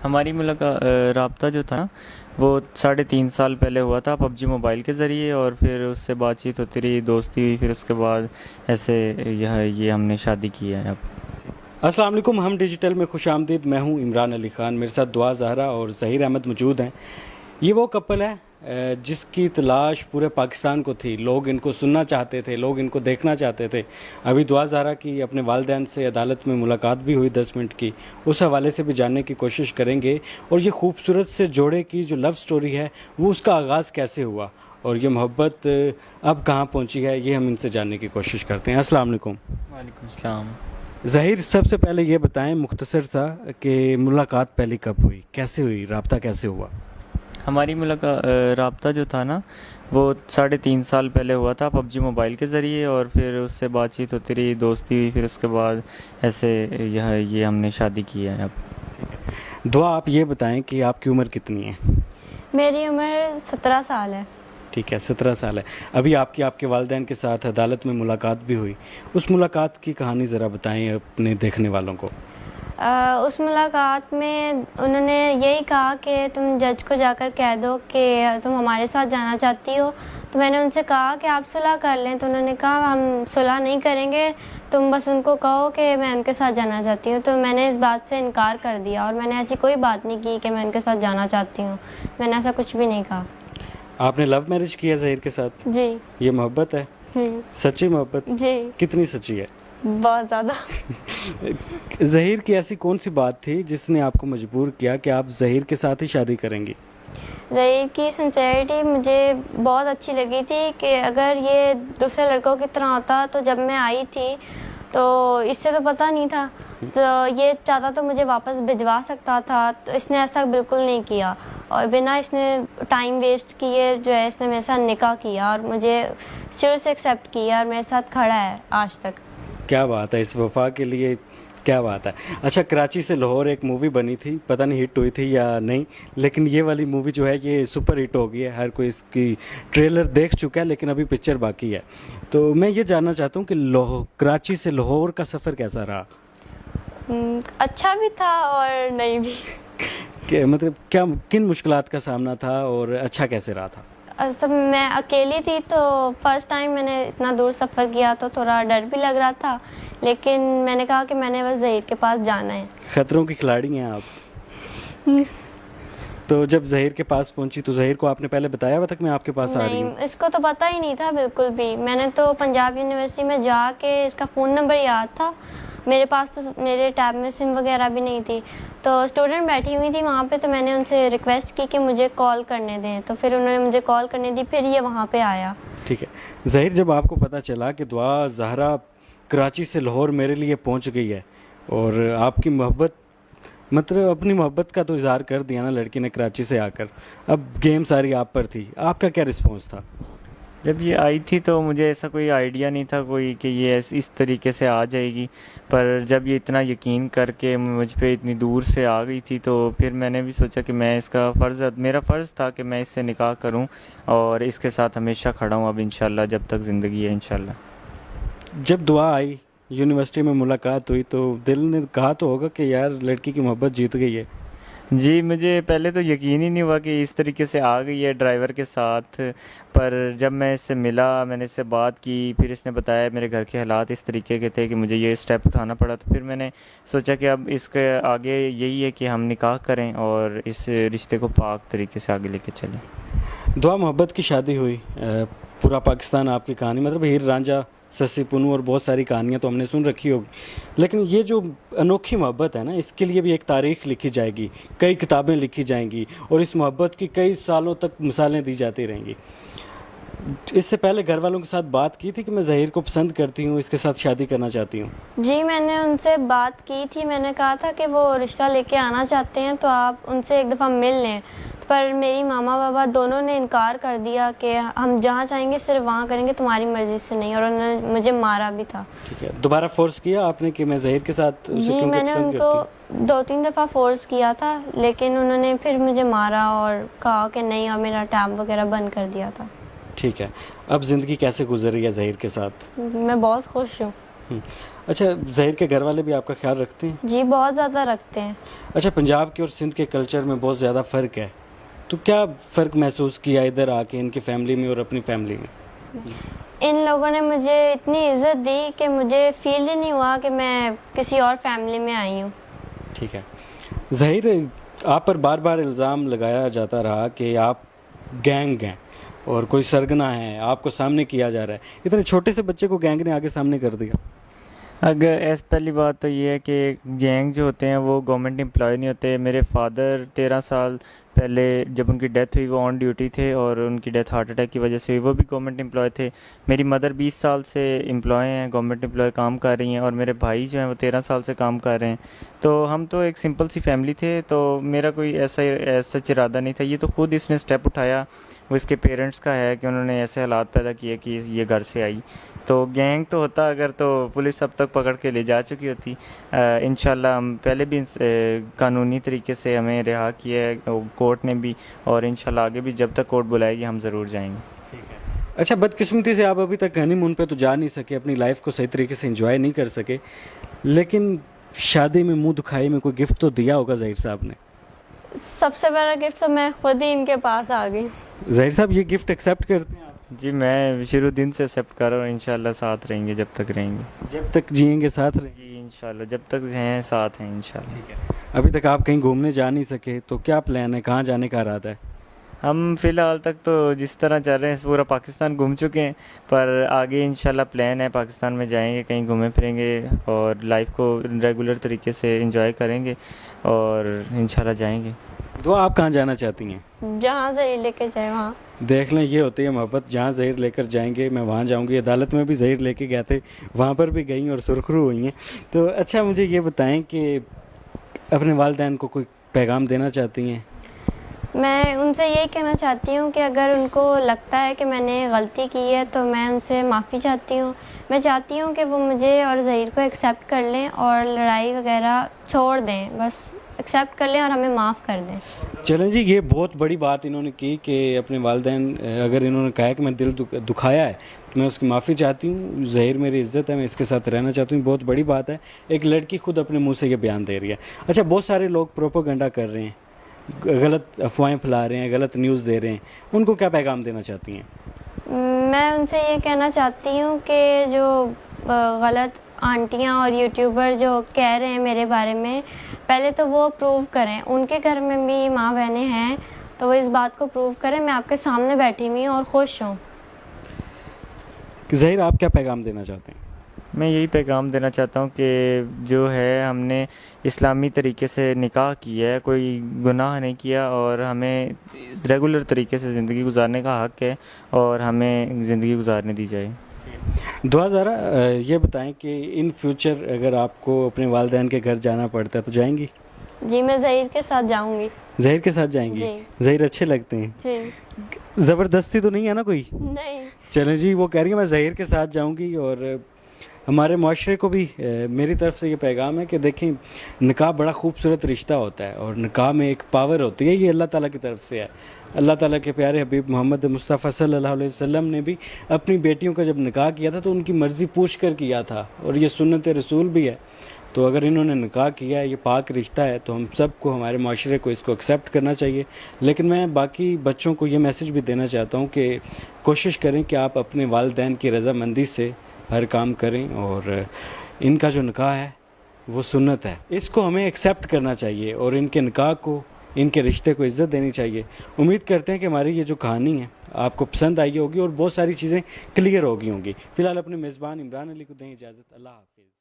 हमारी मुलाकात राब्ता जो था ना, वो 3.5 साल पहले हुआ था पबजी मोबाइल के ज़रिए। और फिर उससे बातचीत होती रही, दोस्ती हुई, फिर उसके बाद ऐसे ये हमने शादी की है अब। अस्सलाम वालेकुम। हम डिजिटल में खुशामदीद। मैं हूं इमरान अली ख़ान, मेरे साथ दुआ ज़हरा और ज़हीर अहमद मौजूद हैं। ये वो कपल है जिसकी तलाश पूरे पाकिस्तान को थी। लोग इनको सुनना चाहते थे, लोग इनको देखना चाहते थे। अभी दुआ ज़हरा की अपने वालिदैन से अदालत में मुलाकात भी हुई 10 मिनट की, उस हवाले से भी जानने की कोशिश करेंगे। और ये खूबसूरत से जोड़े की जो लव स्टोरी है वो उसका आगाज़ कैसे हुआ और ये मोहब्बत अब कहाँ पहुँची है, ये हम इनसे जानने की कोशिश करते हैं। अस्सलाम वालेकुम। वालेकुम सलाम। ज़हीर, सबसे पहले ये बताएं मुख्तसर सा कि मुलाकात पहली कब हुई, कैसे हुई, राब्ता कैसे हुआ? हमारी मुलाकात राब्ता जो था ना, वो 3.5 साल पहले हुआ था पबजी मोबाइल के ज़रिए। और फिर उससे बातचीत होती रही, दोस्ती हुई, फिर उसके बाद ऐसे ये हमने शादी की है अब। दुआ, आप ये बताएं कि आपकी उम्र कितनी है? मेरी उम्र 17 साल है। ठीक है, 17 साल है। अभी आपके वालिदैन के साथ अदालत में मुलाकात भी हुई। उस मुलाकात की कहानी ज़रा बताएं अपने देखने वालों को। उस मुलाकात में उन्होंने यही कहा कि तुम जज को जाकर कह दो कि तुम हमारे साथ जाना चाहती हो। तो मैंने उनसे कहा कि आप सुलह कर लें। तो उन्होंने कहा हम सुलह नहीं करेंगे, तुम बस उनको कहो कि मैं उनके साथ जाना चाहती हूँ। तो मैंने इस बात से इनकार कर दिया और मैंने ऐसी कोई बात नहीं की कि मैं उनके साथ जाना चाहती हूँ। मैंने ऐसा कुछ भी नहीं कहा। आपने लव मैरिज किया ज़हीर के साथ? जी। ये मोहब्बत है? सच्ची मोहब्बत? जी। कितनी सच्ची है? बहुत ज़्यादा। ज़हीर की ऐसी कौन सी बात थी जिसने आपको मजबूर किया कि आप ज़हीर के साथ ही शादी करेंगी? ज़हीर की सिंसेरिटी मुझे बहुत अच्छी लगी थी कि अगर ये दूसरे लड़कों की तरह होता तो जब मैं आई थी तो इससे तो पता नहीं था, तो ये चाहता तो मुझे वापस भिजवा सकता था। तो इसने ऐसा बिल्कुल नहीं किया और बिना इसने टाइम वेस्ट किए जो है इसने मेरे साथ निकाह किया और मुझे शुरू से एक्सेप्ट किया और मेरे साथ खड़ा है आज तक। क्या बात है, इस वफा के लिए क्या बात है। अच्छा, कराची से लाहौर एक मूवी बनी थी, पता नहीं हिट हुई थी या नहीं, लेकिन ये वाली मूवी जो है ये सुपर हिट हो गई है। हर कोई इसकी ट्रेलर देख चुका है, लेकिन अभी पिक्चर बाकी है। तो मैं ये जानना चाहता हूँ कि कराची से लाहौर का सफ़र कैसा रहा? अच्छा भी था और नहीं भी। मतलब क्या, किन मुश्किलात का सामना था और अच्छा कैसे रहा था? सब मैं अकेली थी तो फर्स्ट टाइम मैंने इतना दूर सफ़र किया तो थोड़ा डर भी लग रहा था, लेकिन मैंने कहा कि मैंने बस ज़हीर के पास जाना है। खतरों की खिलाड़ी हैं आप। तो जब ज़हीर के पास पहुंची तो ज़हीर को आपने पहले बताया हुआ था कि मैं आपके पास आ रही हूँ? नहीं, इसको तो पता ही नहीं था बिल्कुल भी। मैंने तो पंजाब यूनिवर्सिटी में जाके इसका फ़ोन नंबर याद था, मेरे पास तो मेरे टैब में सिम वगैरह भी नहीं थी। तो स्टूडेंट बैठी हुई थी वहाँ पे, तो मैंने उनसे रिक्वेस्ट की कि मुझे कॉल करने दें, तो फिर उन्होंने मुझे कॉल करने दी, फिर ये वहाँ पे आया। ठीक है ज़हीर, जब आपको पता चला कि दुआ ज़हरा कराची से लाहौर मेरे लिए पहुँच गई है और आपकी मोहब्बत, मतलब अपनी मोहब्बत का तो इजहार कर दिया ना लड़की ने कराची से आकर, अब गेम सारी आप पर थी, आपका क्या रिस्पॉन्स था? जब ये आई थी तो मुझे ऐसा कोई आइडिया नहीं था कोई कि ये इस तरीके से आ जाएगी। पर जब ये इतना यकीन करके मुझ पे इतनी दूर से आ गई थी तो फिर मैंने भी सोचा कि मैं इसका मेरा फ़र्ज़ था कि मैं इससे निकाह करूं और इसके साथ हमेशा खड़ा हूं अब इंशाल्लाह, जब तक ज़िंदगी है इंशाल्लाह। जब दुआ आई, यूनिवर्सिटी में मुलाकात हुई, तो दिल ने कहा तो होगा कि यार लड़की की मोहब्बत जीत गई है? जी, मुझे पहले तो यकीन ही नहीं हुआ कि इस तरीके से आ गई है ड्राइवर के साथ। पर जब मैं इससे मिला, मैंने इससे बात की, फिर इसने बताया मेरे घर के हालात इस तरीके के थे कि मुझे ये स्टेप उठाना पड़ा। तो फिर मैंने सोचा कि अब इसके आगे यही है कि हम निकाह करें और इस रिश्ते को पाक तरीके से आगे लेके चलें। दुआ, मोहब्बत की शादी हुई, पूरा पाकिस्तान आपकी कहानी, मतलब हीर रांझा, सस्सी पुन्नू और बहुत सारी कहानियाँ तो हमने सुन रखी होगी, लेकिन ये जो अनोखी मोहब्बत है ना, इसके लिए भी एक तारीख़ लिखी जाएगी, कई किताबें लिखी जाएंगी और इस मोहब्बत की कई सालों तक मिसालें दी जाती रहेंगी। इससे पहले घर वालों के साथ बात की थी कि मैं ज़हीर को पसंद करती हूँ, इसके साथ शादी करना चाहती हूँ? जी, मैंने उनसे बात की थी। मैंने कहा था कि वो रिश्ता लेके आना चाहते हैं तो आप उनसे एक दफ़ा मिल लें, पर मेरी मामा बाबा दोनों ने इनकार कर दिया कि हम जहाँ चाहेंगे सिर्फ वहाँ करेंगे, तुम्हारी मर्ज़ी से नहीं, और उन्होंने मुझे मारा भी था। ठीक है, दोबारा फोर्स किया आपने कि मैं ज़हीर के साथ उसे जी, मैंने उनको 2-3 दफ़ा फोर्स किया था, लेकिन उन्होंने फिर मुझे मारा और कहा कि नहीं, और मेरा टैब वगैरह बंद कर दिया था। ठीक है, अब ज़िंदगी कैसे गुजर रही है ज़हीर के साथ? मैं बहुत खुश हूँ। अच्छा, ज़हीर के घर वाले भी आपका ख्याल रखते हैं? जी बहुत ज़्यादा रखते हैं। अच्छा, पंजाब के और सिंध के कल्चर में बहुत ज़्यादा फ़र्क है, तो क्या फ़र्क महसूस किया इधर आके इनकी फैमिली में और अपनी फैमिली में? इन लोगों ने मुझे इतनी इज्जत दी कि मुझे फील ही नहीं हुआ कि मैं किसी और फैमिली में आई हूँ। ठीक है। ज़हीर, आप पर बार बार इल्ज़ाम लगाया जाता रहा कि आप गैंग हैं और कोई सरगना है, आपको सामने किया जा रहा है। इतने छोटे से बच्चे को गैंग ने आगे सामने कर दिया। अगर ऐसे पहली बात तो ये है कि गैंग जो होते हैं वो गवर्नमेंट एम्प्लॉय नहीं होते। मेरे फादर 13 साल पहले जब उनकी डेथ हुई वो ऑन ड्यूटी थे और उनकी डेथ हार्ट अटैक की वजह से हुई, वो भी गवर्नमेंट एम्प्लॉय थे। मेरी मदर 20 साल से एम्प्लॉय हैं, गवर्नमेंट एम्प्लॉय काम कर रही हैं, और मेरे भाई जो हैं वो 13 साल से काम कर रहे हैं। तो हम तो एक सिंपल सी फैमिली थे, तो मेरा कोई ऐसा इरादा नहीं था। ये तो खुद इसने स्टेप उठाया, वो इसके पेरेंट्स का है कि उन्होंने ऐसे हालात पैदा किए कि ये घर से आई। तो गैंग तो होता अगर तो पुलिस अब तक पकड़ के ले जा चुकी होती। इंशाल्लाह हम पहले भी कानूनी तरीके से हमें रिहा किया है कोर्ट ने भी, और इंशाल्लाह आगे भी जब तक कोर्ट बुलाएगी हम ज़रूर जाएंगे। अच्छा, बदकिस्मती से आप अभी तक हनीमून पे तो जा नहीं सके, अपनी लाइफ को सही तरीके से एंजॉय नहीं कर सके, लेकिन शादी में मुंह दुखाई में कोई गिफ्ट तो दिया होगा ज़हीर साहब ने? सबसे बड़ा गिफ्ट तो मैं खुद ही इनके पास आ गई। ज़हीर साहब, ये गिफ्ट एक्सेप्ट करते हैं आप? जी मैं शुरू दिन से एक्सेप्ट कर रहा हूँ। इंशाल्लाह साथ रहेंगे जब तक रहेंगे। जब तक जिएंगे साथ रहेंगे? जी इंशाल्लाह जब तक हैं साथ हैं इंशाल्लाह। ठीक है। अभी तक आप कहीं घूमने जा नहीं सके, तो क्या प्लान है, कहाँ जाने का इरादा है? हम फ़िलहाल तक तो जिस तरह चल रहे हैं पूरा पाकिस्तान घूम चुके हैं, पर आगे इंशाल्लाह प्लान है पाकिस्तान में जाएंगे, कहीं घूमें फिरेंगे और लाइफ को रेगुलर तरीके से एंजॉय करेंगे और इंशाल्लाह जाएंगे। दुआ, आप कहाँ जाना चाहती हैं? जहाँ से लेके जाए वहाँ। देख लें, ये होती है मोहब्बत। जहाँ ज़हीर लेकर जाएंगे मैं वहाँ जाऊँगी। अदालत में भी ज़हीर लेके गए थे, वहाँ पर भी गई और सुरखरू हुई हैं। तो अच्छा, मुझे ये बताएं कि अपने वालिदैन को कोई पैगाम देना चाहती हैं? मैं उनसे यही कहना चाहती हूँ कि अगर उनको लगता है कि मैंने गलती की है तो मैं उनसे माफ़ी चाहती हूँ। मैं चाहती हूँ कि वो मुझे और ज़हीर को एक्सेप्ट कर लें और लड़ाई वगैरह छोड़ दें, बस एक्सेप्ट कर लें और हमें माफ़ कर दें। चलें जी, ये बहुत बड़ी बात इन्होंने की कि अपने वालिदैन, अगर इन्होंने कहा कि मैं दिल दुखाया है तो मैं उसकी माफ़ी चाहती हूँ। ज़हीर मेरी इज़्ज़त है, मैं इसके साथ रहना चाहती हूँ। बहुत बड़ी बात है, एक लड़की खुद अपने मुंह से ये बयान दे रही है। अच्छा, बहुत सारे लोग प्रोपेगेंडा कर रहे हैं, गलत अफवाहें फैला रहे हैं, गलत न्यूज़ दे रहे हैं, उनको क्या पैगाम देना चाहती हैं? मैं उनसे ये कहना चाहती हूँ कि जो गलत आंटियाँ और यूट्यूबर जो कह रहे हैं मेरे बारे में, पहले तो वो प्रूव करें। उनके घर में भी माँ बहनें हैं तो वो इस बात को प्रूव करें। मैं आपके सामने बैठी हुई हूँ और खुश हूँ। ज़हीर, आप क्या पैगाम देना चाहते हैं? मैं यही पैगाम देना चाहता हूँ कि जो है हमने इस्लामी तरीके से निकाह किया है, कोई गुनाह नहीं किया और हमें रेगुलर तरीके से ज़िंदगी गुजारने का हक़ है और हमें ज़िंदगी गुजारने दी जाए। दुआ, ज़रा ये बताएं कि इन फ्यूचर अगर आपको अपने वालिदैन के घर जाना पड़ता है तो जाएंगी? जी मैं ज़हीर के साथ जाऊँगी। ज़हीर के साथ जाएंगी? जी। ज़हीर अच्छे लगते हैं? जी। ज़बरदस्ती तो नहीं है ना कोई? नहीं। चलें जी, वो कह रही है मैं ज़हीर के साथ जाऊंगी। और हमारे माशरे को भी मेरी तरफ से ये पैगाम है कि देखें, निकाह बड़ा खूबसूरत रिश्ता होता है और निकाह में एक पावर होती है, ये अल्लाह ताला की तरफ से है। अल्लाह ताला के प्यारे हबीब मोहम्मद मुस्तफ़ा सल्लल्लाहु अलैहि वसल्लम ने भी अपनी बेटियों का जब निकाह किया था तो उनकी मर्ज़ी पूछ कर किया था और ये सुन्नत रसूल भी है। तो अगर इन्होंने निकाह किया है, ये पाक रिश्ता है, तो हम सबको, हमारे माशरे को इसको एक्सेप्ट करना चाहिए। लेकिन मैं बाकी बच्चों को ये मैसेज भी देना चाहता हूँ कि कोशिश करें कि आप अपने वालिदैन की रज़ामंदी से हर काम करें और इनका जो निकाह है वो सुन्नत है, इसको हमें एक्सेप्ट करना चाहिए और इनके निकाह को, इनके रिश्ते को इज़्ज़त देनी चाहिए। उम्मीद करते हैं कि हमारी ये जो कहानी है आपको पसंद आई होगी और बहुत सारी चीज़ें क्लियर हो गई होंगी। फ़िलहाल अपने मेज़बान इमरान अली को दें इजाज़त। अल्लाह हाफ़िज़।